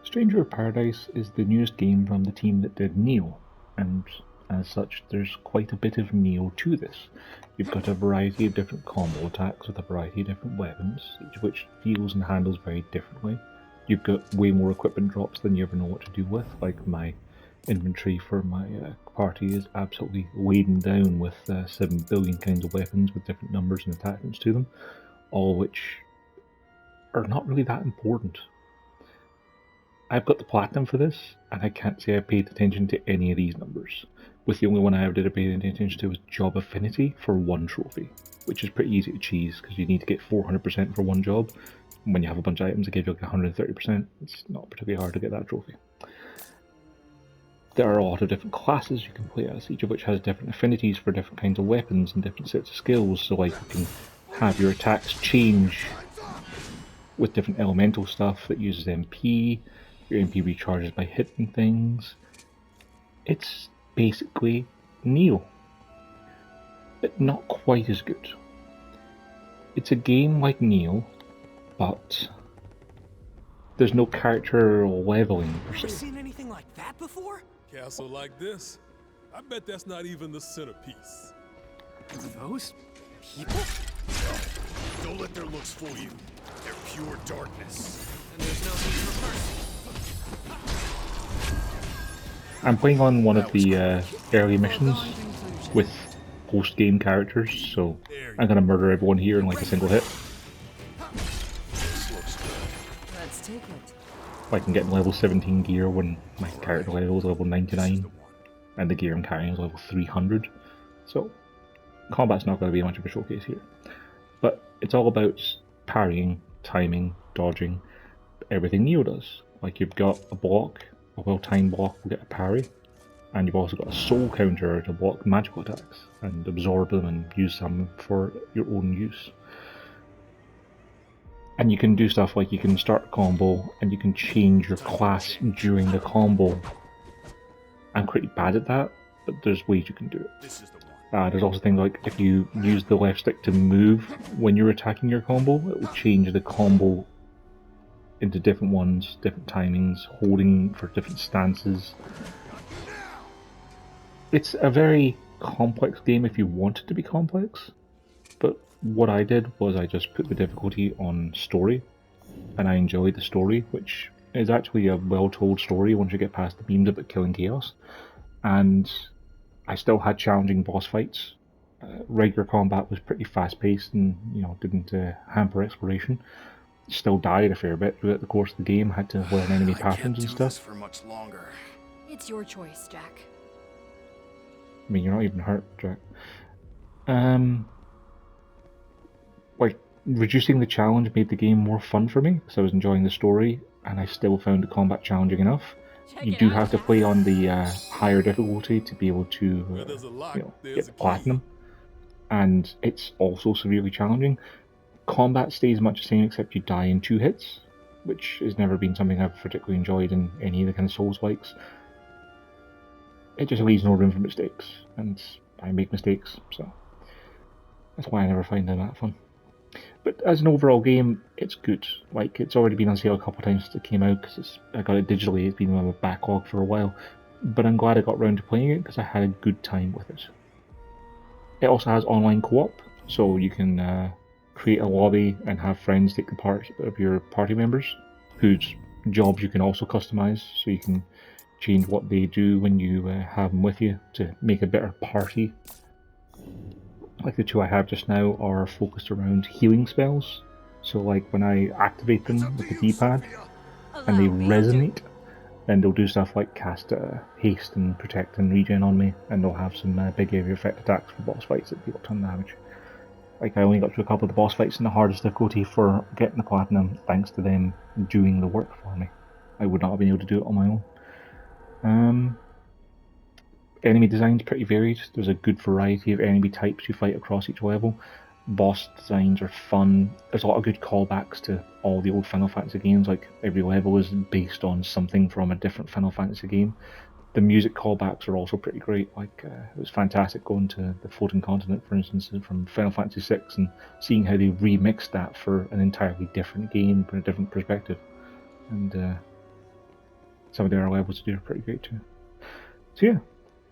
Stranger of Paradise is the newest game from the team that did Nioh, and as such there's quite a bit of Nioh to this. You've got a variety of different combo attacks with a variety of different weapons, each of which feels and handles very differently. You've got way more equipment drops than you ever know what to do with, like my inventory for my party is absolutely laden down with 7 billion kinds of weapons with different numbers and attachments to them, all which are not really that important. I've got the platinum for this, and I can't say I paid attention to any of these numbers, with the only one I ever did pay attention to was Job Affinity for one trophy, which is pretty easy to cheese because you need to get 400% for one job. And when you have a bunch of items that give you like 130%, it's not particularly hard to get that trophy. There are a lot of different classes you can play as, each of which has different affinities for different kinds of weapons and different sets of skills, so like you can have your attacks change with different elemental stuff that uses MP, your MP recharges by hitting things. It's basically Nioh, but not quite as good. It's a game like Nioh, but there's no character leveling per se. Ever seen anything like that before? Castle like this? I bet that's not even the centerpiece. Those people? Don't let their looks fool you. They're pure darkness. And there's no need for mercy. I'm playing on one of the early missions with post-game characters, so I'm gonna murder everyone here in like a single hit. This looks good. Let's take it. I can get level 17 gear when my character level is level 99, and the gear I'm carrying is level 300, so combat's not going to be much of a showcase here. But it's all about parrying, timing, dodging, everything Nioh does. Like you've got a block, a well-timed block will get a parry, and you've also got a soul counter to block magical attacks and absorb them and use them for your own use. And you can do stuff like you can start a combo and you can change your class during the combo. I'm pretty bad at that, but there's ways you can do it. This is the one. There's also things like if you use the left stick to move when you're attacking your combo, it will change the combo into different ones, different timings, holding for different stances. It's a very complex game if you want it to be complex, but what I did was I just put the difficulty on story, and I enjoyed the story, which is actually a well-told story once you get past the memes about killing chaos, and I still had challenging boss fights. Regular combat was pretty fast-paced and didn't hamper exploration. Still died a fair bit throughout the course of the game, had to learn enemy patterns and stuff. For much longer. It's your choice, Jack. I mean, you're not even hurt, Jack. Reducing the challenge made the game more fun for me, because I was enjoying the story, and I still found the combat challenging enough. You do have to play on the higher difficulty to be able to get platinum, and it's also severely challenging. Combat stays much the same, except you die in 2 hits, which has never been something I've particularly enjoyed in any of the kind of Souls-likes. It just leaves no room for mistakes, and I make mistakes, so that's why I never find them that fun. But as an overall game, it's good. Like, it's already been on sale a couple of times since it came out, because I got it digitally, it's been on my backlog for a while, but I'm glad I got around to playing it, because I had a good time with it. It also has online co-op, so you can create a lobby and have friends take the part of your party members, whose jobs you can also customize, so you can change what they do when you have them with you to make a better party. Like the 2 I have just now are focused around healing spells, so like when I activate them with the D-pad and they resonate, then they'll do stuff like cast haste and protect and regen on me, and they'll have some big area effect attacks for boss fights that deal a ton of damage. Like, I only got through a couple of the boss fights in the hardest difficulty for getting the platinum, thanks to them doing the work for me. I would not have been able to do it on my own. Enemy design's pretty varied. There's a good variety of enemy types you fight across each level. Boss designs are fun. There's a lot of good callbacks to all the old Final Fantasy games, like every level is based on something from a different Final Fantasy game. The music callbacks are also pretty great. Like, it was fantastic going to the Floating Continent, for instance, from Final Fantasy VI, and seeing how they remixed that for an entirely different game from a different perspective. And some of the other levels do pretty great too. So yeah,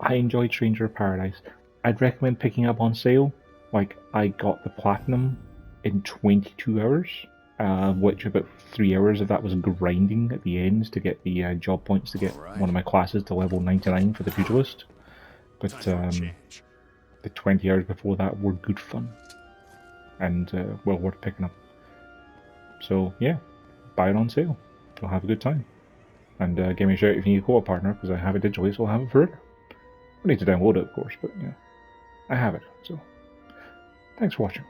I enjoyed Stranger of Paradise. I'd recommend picking up on sale. Like, I got the Platinum in 22 hours, which about 3 hours of that was grinding at the ends to get the job points to get one of my classes to level 99 for the Pugilist. But the 20 hours before that were good fun, and well worth picking up. So yeah, buy it on sale. You'll have a good time. And give me a shout if you need a co-op partner, because I have it digitally, so I'll have it forever. I need to download it, of course, but yeah, I have it. So thanks for watching.